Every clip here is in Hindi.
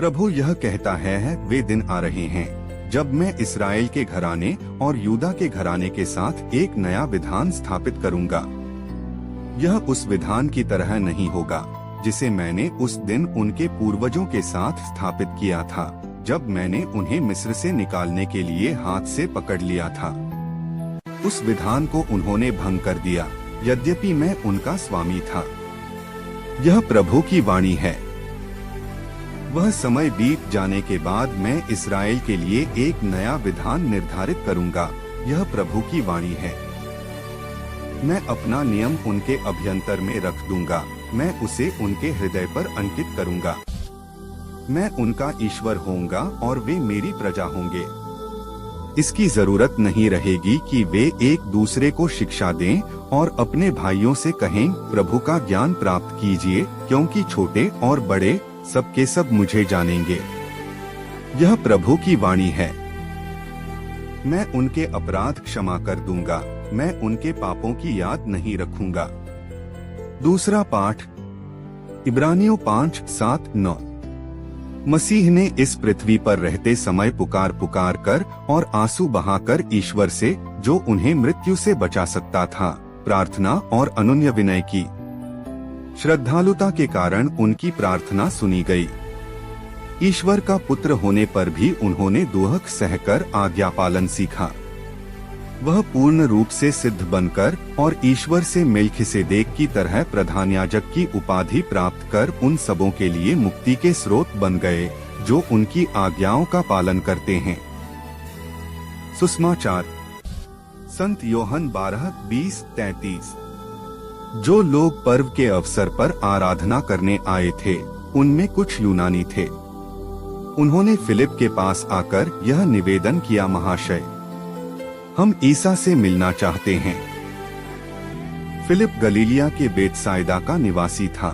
प्रभु यह कहता है, वे दिन आ रहे हैं जब मैं इस्राएल के घराने और यूदा के घराने के साथ एक नया विधान स्थापित करूंगा। यह उस विधान की तरह नहीं होगा जिसे मैंने उस दिन उनके पूर्वजों के साथ स्थापित किया था, जब मैंने उन्हें मिस्र से निकालने के लिए हाथ से पकड़ लिया था। उस विधान को उन्होंने भंग कर दिया, यद्यपि मैं उनका स्वामी था। यह प्रभु की वाणी है। वह समय बीत जाने के बाद मैं इस्राएल के लिए एक नया विधान निर्धारित करूंगा। यह प्रभु की वाणी है। मैं अपना नियम उनके अभ्यंतर में रख दूंगा, मैं उसे उनके हृदय पर अंकित करूंगा। मैं उनका ईश्वर होऊंगा और वे मेरी प्रजा होंगे। इसकी जरूरत नहीं रहेगी कि वे एक दूसरे को शिक्षा दें और अपने भाइयों से कहें, प्रभु का ज्ञान प्राप्त कीजिए, क्योंकि छोटे और बड़े सबके सब मुझे जानेंगे। यह प्रभु की वाणी है। मैं उनके अपराध क्षमा कर दूंगा, मैं उनके पापों की याद नहीं रखूंगा। दूसरा पाठ, इब्रानियों 5:7-9। मसीह ने इस पृथ्वी पर रहते समय पुकार पुकार कर और आंसू बहाकर ईश्वर से, जो उन्हें मृत्यु से बचा सकता था, प्रार्थना और अनुनय विनय की। श्रद्धालुता के कारण उनकी प्रार्थना सुनी गई। ईश्वर का पुत्र होने पर भी उन्होंने दुहक सहकर आज्ञा पालन सीखा। वह पूर्ण रूप से सिद्ध बनकर और ईश्वर से मेल्खिसेदेक की तरह प्रधान याजक की उपाधि प्राप्त कर उन सबों के लिए मुक्ति के स्रोत बन गए जो उनकी आज्ञाओं का पालन करते हैं। सुसमाचार, संत योहन 12:20-33। जो लोग पर्व के अवसर पर आराधना करने आए थे, उनमें कुछ यूनानी थे। उन्होंने फिलिप के पास आकर यह निवेदन किया, महाशय, हम ईसा से मिलना चाहते हैं। फिलिप गलीलिया के बेतसाइदा का निवासी था।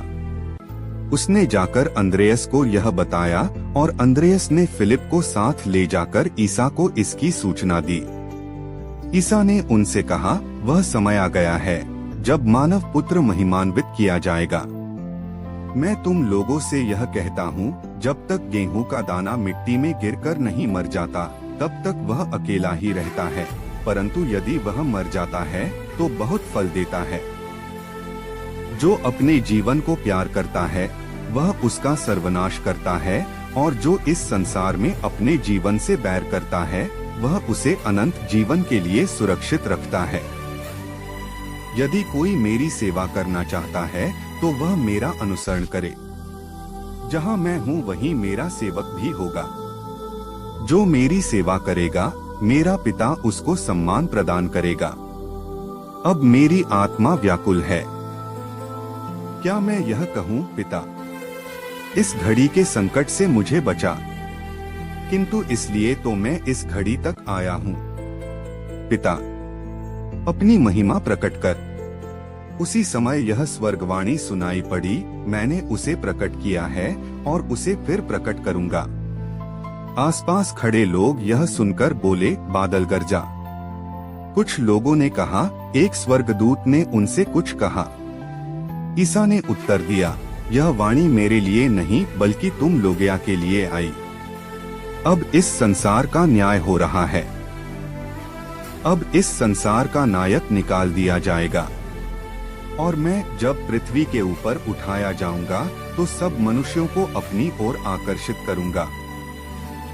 उसने जाकर अंद्रेयस को यह बताया और अंद्रेयस ने फिलिप को साथ ले जाकर ईसा को इसकी सूचना दी। ईसा ने उनसे कहा, वह समय आ गया है जब मानव पुत्र महिमान्वित किया जाएगा। मैं तुम लोगों से यह कहता हूँ, जब तक गेहूं का दाना मिट्टी में गिरकर नहीं मर जाता, तब तक वह अकेला ही रहता है, परंतु यदि वह मर जाता है तो बहुत फल देता है। जो अपने जीवन को प्यार करता है, वह उसका सर्वनाश करता है, और जो इस संसार में अपने जीवन से बैर करता है, वह उसे अनंत जीवन के लिए सुरक्षित रखता है। यदि कोई मेरी सेवा करना चाहता है तो वह मेरा अनुसरण करे। जहाँ मैं हूँ वहीं मेरा सेवक भी होगा। जो मेरी सेवा करेगा, मेरा पिता उसको सम्मान प्रदान करेगा। अब मेरी आत्मा व्याकुल है। क्या मैं यह कहूँ, पिता, इस घड़ी के संकट से मुझे बचा, किंतु इसलिए तो मैं इस घड़ी तक आया हूँ। पिता, अपनी महिमा प्रकट कर। उसी समय यह स्वर्गवाणी सुनाई पड़ी, मैंने उसे प्रकट किया है और उसे फिर प्रकट करूंगा। आसपास खड़े लोग यह सुनकर बोले, बादल गरजा। कुछ लोगों ने कहा, एक स्वर्गदूत ने उनसे कुछ कहा। ईसा ने उत्तर दिया, यह वाणी मेरे लिए नहीं बल्कि तुम लोगों के लिए आई। अब इस संसार का न्याय हो रहा है। अब इस संसार का नायक निकाल दिया जाएगा, और मैं जब पृथ्वी के ऊपर उठाया जाऊंगा तो सब मनुष्यों को अपनी ओर आकर्षित करूंगा।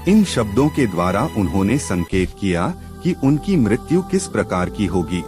इन शब्दों के द्वारा उन्होंने संकेत किया कि उनकी मृत्यु किस प्रकार की होगी।